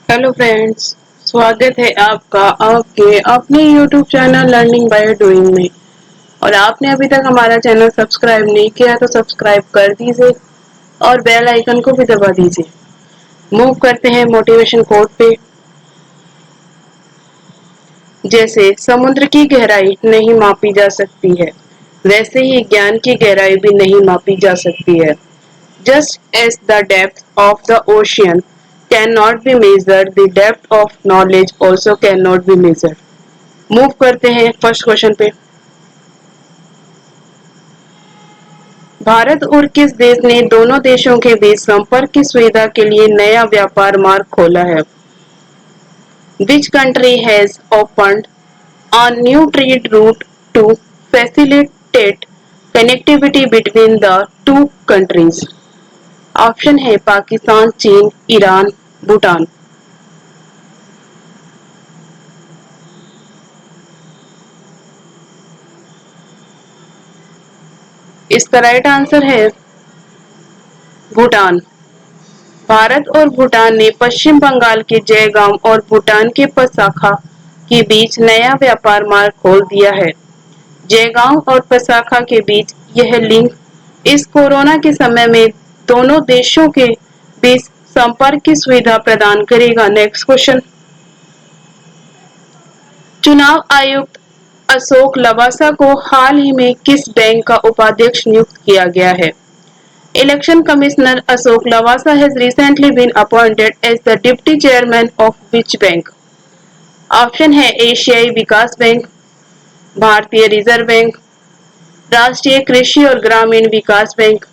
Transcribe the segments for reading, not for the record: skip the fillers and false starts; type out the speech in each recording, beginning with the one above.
Hello friends, स्वागत है आपका आपके अपने YouTube channel learning by doing में। और आपने अभी तक हमारा चैनल सब्सक्राइब नहीं किया तो सब्सक्राइब कर दीजिए और बेल आइकन को भी दबा दीजिए। मूव करते हैं मोटिवेशन कोट पे। जैसे समुद्र की गहराई नहीं मापी जा सकती है, वैसे ही ज्ञान की गहराई भी नहीं मापी जा सकती है। Just as the depth of the ocean cannot be measured, the depth of knowledge also cannot be measured. Move करते हैं फर्स्ट क्वेश्चन पे। भारत और किस देश ने दोनों देशों के बीच संपर्क की सुविधा के लिए नया व्यापार मार्ग खोला है? Which country has opened a new trade route to facilitate connectivity between the two countries? Option है पाकिस्तान, चीन, ईरान, भूटान। इसका राइट आंसर है भूटान। भारत और भूटान ने पश्चिम बंगाल के जयगांव और भूटान के पसाखा के बीच नया व्यापार मार्ग खोल दिया है। जयगांव और पसाखा के बीच यह लिंक इस कोरोना के समय में दोनों देशों के बीच संपर्क की सुविधा प्रदान करेगा। Next question. चुनाव आयुक्त अशोक लवासा को हाल ही में किस बैंक का उपाध्यक्ष नियुक्त किया गया है? Election Commissioner Ashok Lavasa has recently been appointed as the Deputy Chairman of which bank? Option है एशियाई विकास बैंक, भारतीय रिजर्व बैंक, राष्ट्रीय कृषि और ग्रामीण विकास बैंक,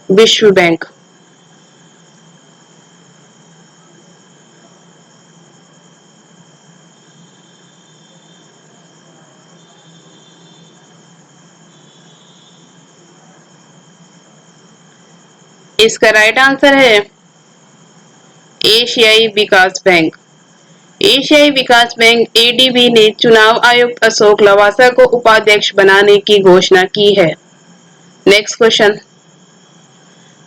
विश्व बैंक। इसका राइट आंसर है एशियाई विकास बैंक। एशियाई विकास बैंक एडीबी ने चुनाव आयुक्त अशोक लवासा को उपाध्यक्ष बनाने की घोषणा की है। Next question.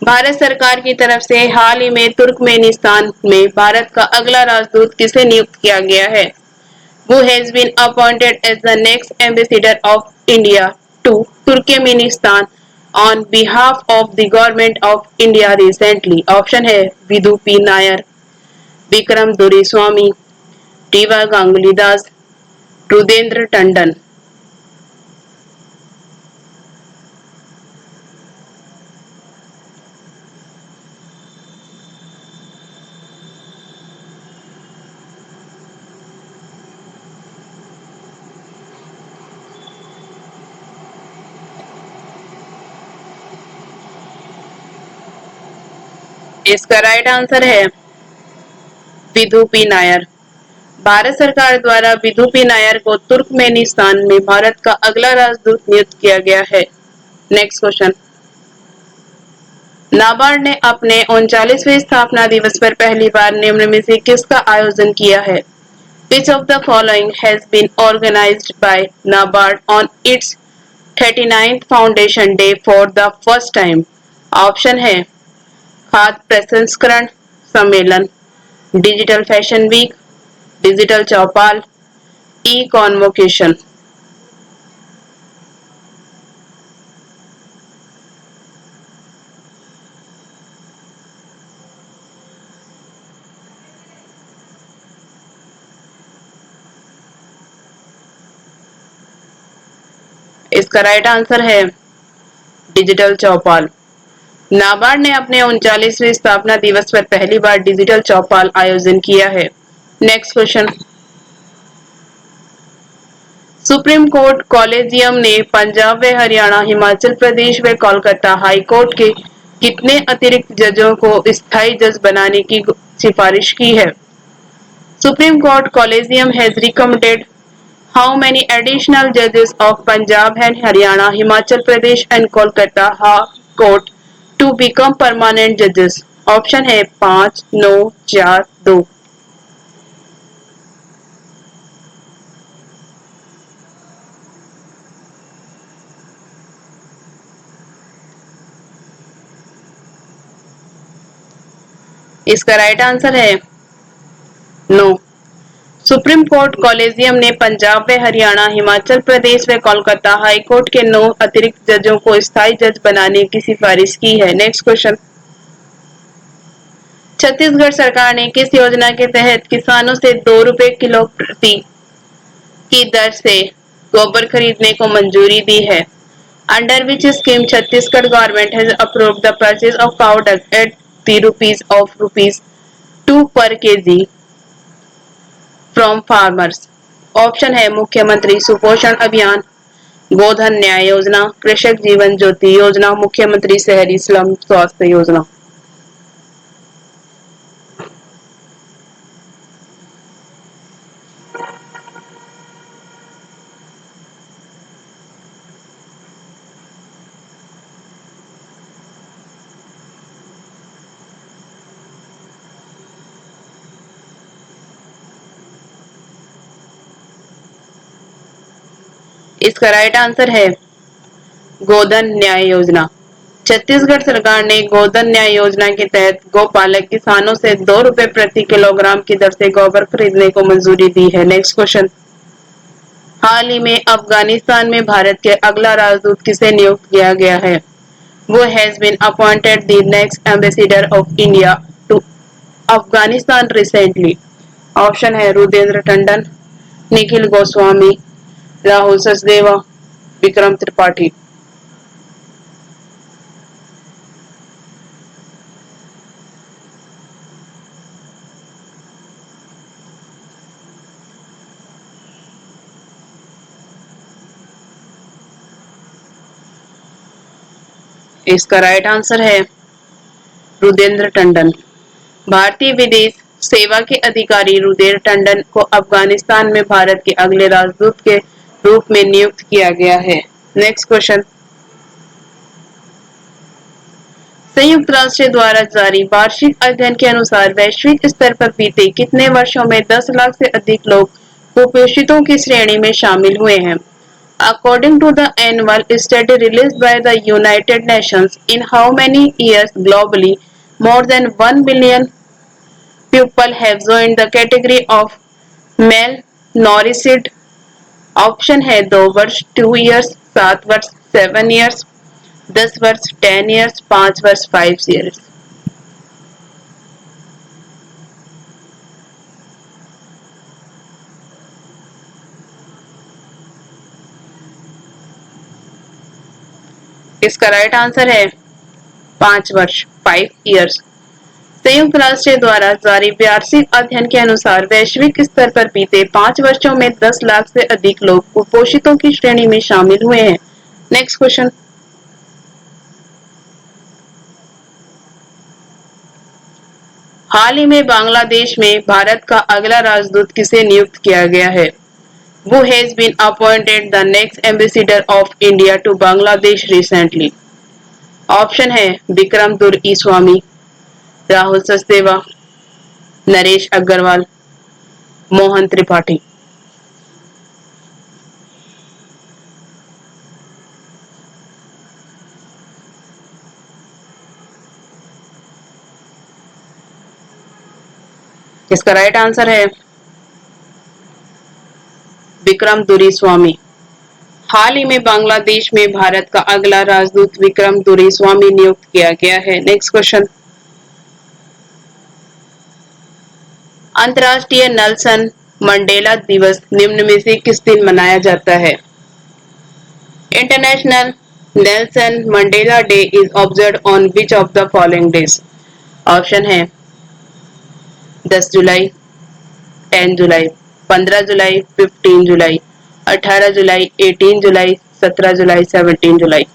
भारत सरकार की तरफ से हाल ही में तुर्कमेनिस्तान में भारत का अगला राजदूत किसे नियुक्त किया गया है? Who has been appointed as the next ambassador of India to Turkmenistan on behalf of the government of India recently? Option है विधु पी नायर, विक्रम दुरेस्वामी, टीवा गांगुली दास, रुदेंद्र टंडन। इसका राइट आंसर है विधु पी नायर। भारत सरकार द्वारा विधु पी नायर को तुर्कमेनिस्तान में भारत का अगला राजदूत नियुक्त किया गया है। Next question. नाबार्ड ने अपने 39वें स्थापना दिवस पर पहली बार निम्न में से किसका आयोजन किया है? Which of the following has been organized by NABARD on its 39th Foundation Day for the first time? Option है खाद्य प्रसंस्करण सम्मेलन, डिजिटल फैशन वीक, डिजिटल चौपाल, ई कॉन्वोकेशन। इसका राइट आंसर है डिजिटल चौपाल। नाबार्ड ने अपने 39वें स्थापना दिवस पर पहली बार डिजिटल चौपाल आयोजन किया है। Next question. Supreme court collegium ने पंजाब व हरियाणा, हिमाचल प्रदेश व कोलकाता हाई कोर्ट के कितने अतिरिक्त जजों को स्थायी जज बनाने की सिफारिश की है? Supreme court collegium has recommended how many additional judges of Punjab and Haryana, Himachal Pradesh and Kolkata High Court to become permanent judges? Option है 5, 9, 4, 2। इसका राइट आंसर है नो। सुप्रीम कोर्ट कॉलेजियम ने पंजाब व हरियाणा, हिमाचल प्रदेश व कोलकाता हाई कोर्ट के 9 अतिरिक्त जजों को स्थायी जज बनाने की सिफारिश की है। Next question. छत्तीसगढ़ सरकार ने किस योजना के तहत किसानों से 2 रुपए किलो प्रति की दर से गोबर खरीदने को मंजूरी दी है? Under which scheme Chhattisgarh government has approved the purchase of cow dung at the rupees of rupees 2 per kg from farmers. Option है मुख्यमंत्री सुपोषण अभियान, गोधन न्याय योजना, कृषक जीवन ज्योति योजना, मुख्यमंत्री शहरी स्लम स्वास्थ्य योजना। इसका राइट आंसर है गोधन न्याय योजना। छत्तीसगढ़ सरकार ने गोधन न्याय योजना के तहत गौपालक किसानों से 2 रुपए प्रति किलोग्राम की दर से गोबर खरीदने को मंजूरी दी है। Next question. हाल ही में अफगानिस्तान में भारत के अगला राजदूत किसे नियुक्त किया गया है? वो has been appointed the next ambassador of India to Afghanistan recently. Option है रुद्रेंद्र टंडन, निखिल गोस्वामी, राहुल सचदेवा, विक्रम त्रिपाठी। इसका राइट आंसर है रुद्रेंद्र टंडन। भारतीय विदेश सेवा के अधिकारी रुद्रेंद्र टंडन को अफगानिस्तान में भारत के अगले राजदूत के रूप में नियुक्त किया गया है। Next question. संयुक्त राष्ट्र द्वारा जारी वार्षिक अध्ययन के अनुसार वैश्विक स्तर पर बीते कितने वर्षों में 10 लाख से अधिक लोग कुपोषितों की श्रेणी में शामिल हुए हैं? According to the annual study released by the United Nations, in how many years globally more than 1 billion people have joined the category of malnourished? Option है 2 वर्ष 2 years, 7 वर्ष 7 years, 10 वर्ष 10 years, 5 वर्ष 5 years। इसका राइट आंसर है 5 वर्ष 5 years। संयुक्त राष्ट्र द्वारा जारी वार्षिक अध्ययन के अनुसार वैश्विक स्तर पर बीते 5 वर्षों में 10 लाख से अधिक लोग कुपोषितों की श्रेणी में शामिल हुए हैं। Next question. हाल ही में बांग्लादेश में भारत का अगला राजदूत किसे नियुक्त किया गया है? Who has been appointed the next ambassador of India to Bangladesh recently? Option है विक्रम दुर्ईस्वामी, राहुल सचदेवा, नरेश अग्रवाल, मोहन त्रिपाठी। इसका राइट आंसर है विक्रम दुरीस्वामी। हाल ही में बांग्लादेश में भारत का अगला राजदूत विक्रम दुरीस्वामी नियुक्त किया गया है। Next question. अंतर्राष्ट्रीय नेल्सन मंडेला दिवस निम्न में से किस दिन मनाया जाता है? International Nelson Mandela day is observed on which of the following days? Option है 10 जुलाई, 10 जुलाई, 15 जुलाई, 15 जुलाई, 18 जुलाई, 18 जुलाई, 17 जुलाई, 17 जुलाई।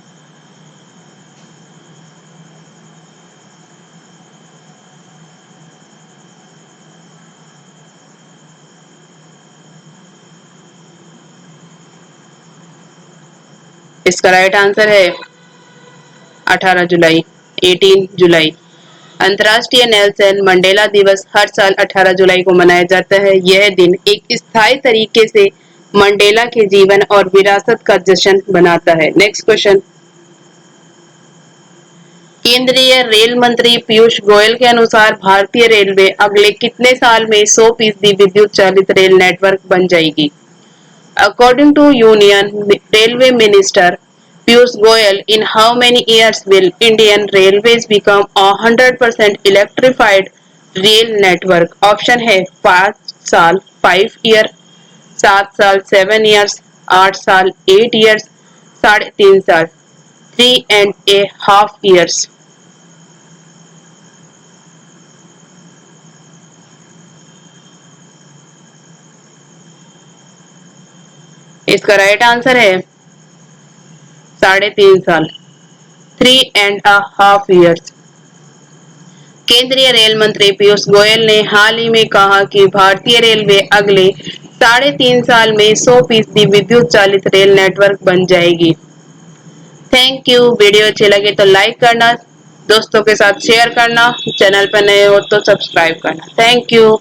इसका राइट आंसर है 18 जुलाई, 18 जुलाई। अंतर्राष्ट्रीय नेल्सन मंडेला दिवस हर साल 18 जुलाई को मनाया जाता है। यह दिन एक स्थायी तरीके से मंडेला के जीवन और विरासत का जश्न बनाता है। Next question. केंद्रीय रेल मंत्री पीयूष गोयल के अनुसार भारतीय रेलवे अगले कितने साल में 100% विद्युत चालित रेल नेटवर्क बन जाएगी? According to Union Railway Minister Piyush Goyal, in how many years will Indian Railways become a 100% electrified rail network? Option है 5 साल 5 ईयर, 7 साल 7 ईयर्स, 8 साल 8 ईयर्स, 3.5 साल 3.5 ईयर्स। इसका राइट आंसर है 3.5 साल 3.5 ईयर्स। केंद्रीय रेल मंत्री पीयूष गोयल ने हाल ही में कहा कि भारतीय रेलवे अगले 3.5 साल में 100% विद्युत चालित रेल नेटवर्क बन जाएगी। Thank you. वीडियो अच्छी लगे तो लाइक करना, दोस्तों के साथ शेयर करना, चैनल पर नए हो तो सब्सक्राइब करना। Thank you.